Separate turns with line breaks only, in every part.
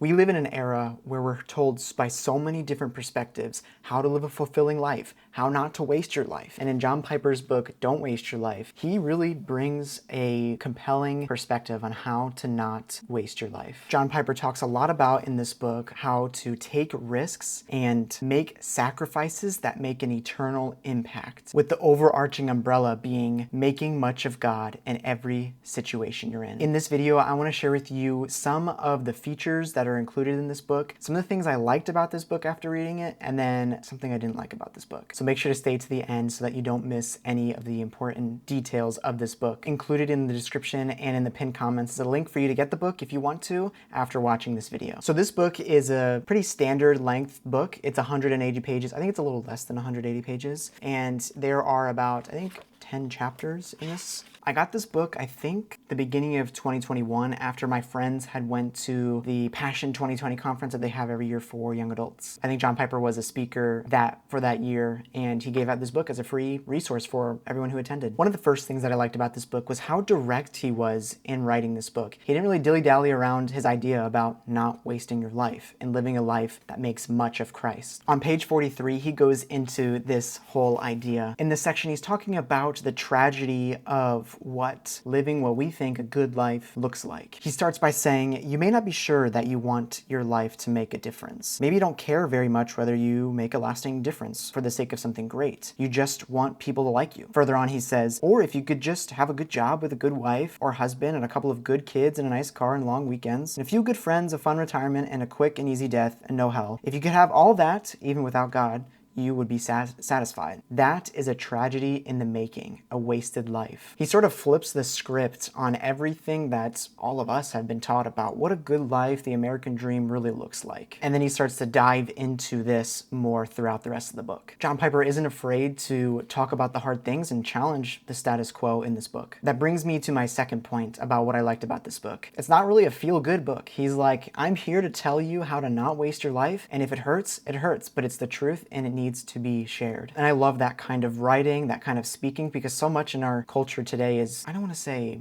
We live in an era where we're told by so many different perspectives how to live a fulfilling life, how not to waste your life. And in John Piper's book, Don't Waste Your Life, he really brings a compelling perspective on how to not waste your life. John Piper talks a lot about in this book how to take risks and make sacrifices that make an eternal impact, with the overarching umbrella being making much of God in every situation you're in. In this video, I want to share with you some of the features that are included in this book, some of the things I liked about this book after reading it, and then something I didn't like about this book. So make sure to stay to the end so that you don't miss any of the important details of this book. Included in the description and in the pinned comments is a link for you to get the book if you want to after watching this video. So this book is a pretty standard length book. It's 180 pages. I think it's a little less than 180 pages. And there are about, I think, 10 chapters in this. I got this book, I think, the beginning of 2021 after my friends had went to the Passion 2020 conference that they have every year for young adults. I think John Piper was a speaker for that year, and he gave out this book as a free resource for everyone who attended. One of the first things that I liked about this book was how direct he was in writing this book. He didn't really dilly-dally around his idea about not wasting your life and living a life that makes much of Christ. On page 43, he goes into this whole idea. In this section, he's talking about the tragedy of what living what we think a good life looks like. He starts by saying, you may not be sure that you want your life to make a difference. Maybe you don't care very much whether you make a lasting difference for the sake of something great. You just want people to like you. Further on, he says, or if you could just have a good job with a good wife or husband and a couple of good kids and a nice car and long weekends, and a few good friends, a fun retirement, and a quick and easy death and no hell. If you could have all that, even without God, you would be satisfied. That is a tragedy in the making, a wasted life. He sort of flips the script on everything that all of us have been taught about what a good life, the American dream really looks like. And then he starts to dive into this more throughout the rest of the book. John Piper isn't afraid to talk about the hard things and challenge the status quo in this book. That brings me to my second point about what I liked about this book. It's not really a feel-good book. He's like, I'm here to tell you how to not waste your life, and if it hurts, but it's the truth and it needs to be shared. And I love that kind of writing, that kind of speaking, because so much in our culture today is, I don't want to say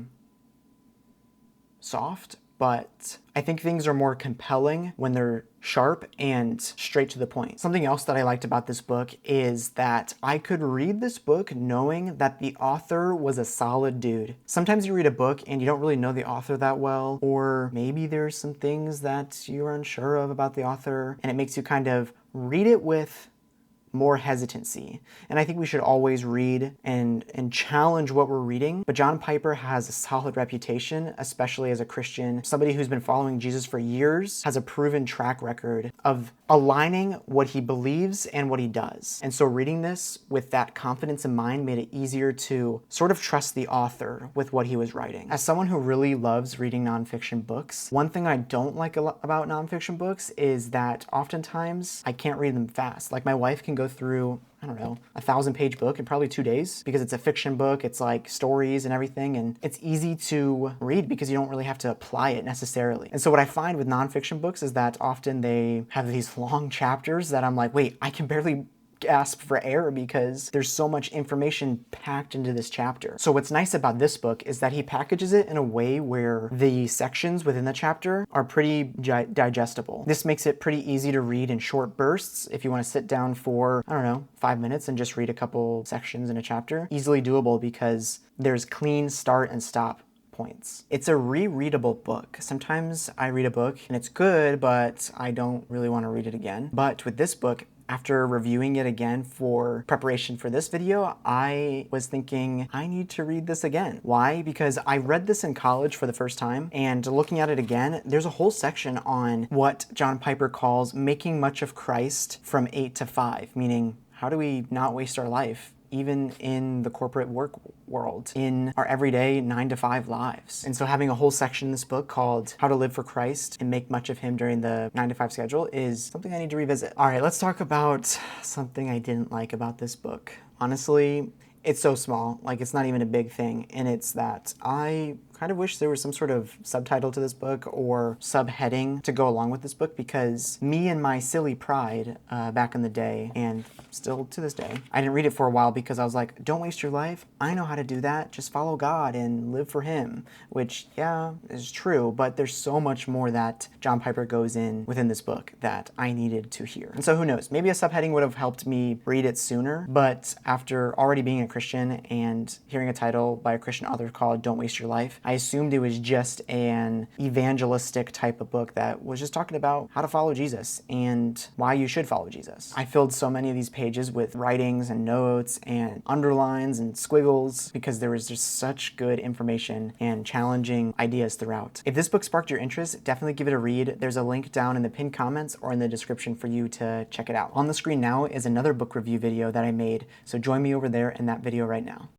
soft, but I think things are more compelling when they're sharp and straight to the point. Something else that I liked about this book is that I could read this book knowing that the author was a solid dude. Sometimes you read a book and you don't really know the author that well, or maybe there's some things that you're unsure of about the author, and it makes you kind of read it with more hesitancy. And I think we should always read and challenge what we're reading. But John Piper has a solid reputation, especially as a Christian. Somebody who's been following Jesus for years, has a proven track record of aligning what he believes and what he does. And so reading this with that confidence in mind made it easier to sort of trust the author with what he was writing. As someone who really loves reading nonfiction books, one thing I don't like about nonfiction books is that oftentimes I can't read them fast. Like my wife can go through, I don't know, a 1,000-page book in probably 2 days because it's a fiction book, it's like stories and everything, and it's easy to read because you don't really have to apply it necessarily. And so what I find with nonfiction books is that often they have these long chapters that I'm like, wait, I can barely gasp for air because there's so much information packed into this chapter. So what's nice about this book is that he packages it in a way where the sections within the chapter are pretty digestible. This makes it pretty easy to read in short bursts. If you want to sit down for, I don't know, 5 minutes and just read a couple sections in a chapter, easily doable because there's clean start and stop points. It's a rereadable book. Sometimes I read a book and it's good, but I don't really want to read it again. But with this book, after reviewing it again for preparation for this video, I was thinking, I need to read this again. Why? Because I read this in college for the first time, and looking at it again, there's a whole section on what John Piper calls making much of Christ from 8 to 5, meaning how do we not waste our life even in the corporate work world, in our everyday 9 to 5 lives. And so having a whole section in this book called How to Live for Christ and Make Much of Him During the 9 to 5 Schedule is something I need to revisit. All right, let's talk about something I didn't like about this book. Honestly, it's so small, like it's not even a big thing, and it's that I kind of wish there was some sort of subtitle to this book or subheading to go along with this book, because me and my silly pride back in the day, and still to this day, I didn't read it for a while because I was like, don't waste your life. I know how to do that. Just follow God and live for Him, which, yeah, is true, but there's so much more that John Piper goes in within this book that I needed to hear. And so who knows, maybe a subheading would have helped me read it sooner, but after already being a Christian and hearing a title by a Christian author called Don't Waste Your Life, I assumed it was just an evangelistic type of book that was just talking about how to follow Jesus and why you should follow Jesus. I filled so many of these pages with writings and notes and underlines and squiggles because there was just such good information and challenging ideas throughout. If this book sparked your interest, definitely give it a read. There's a link down in the pinned comments or in the description for you to check it out. On the screen now is another book review video that I made, so join me over there in that video right now.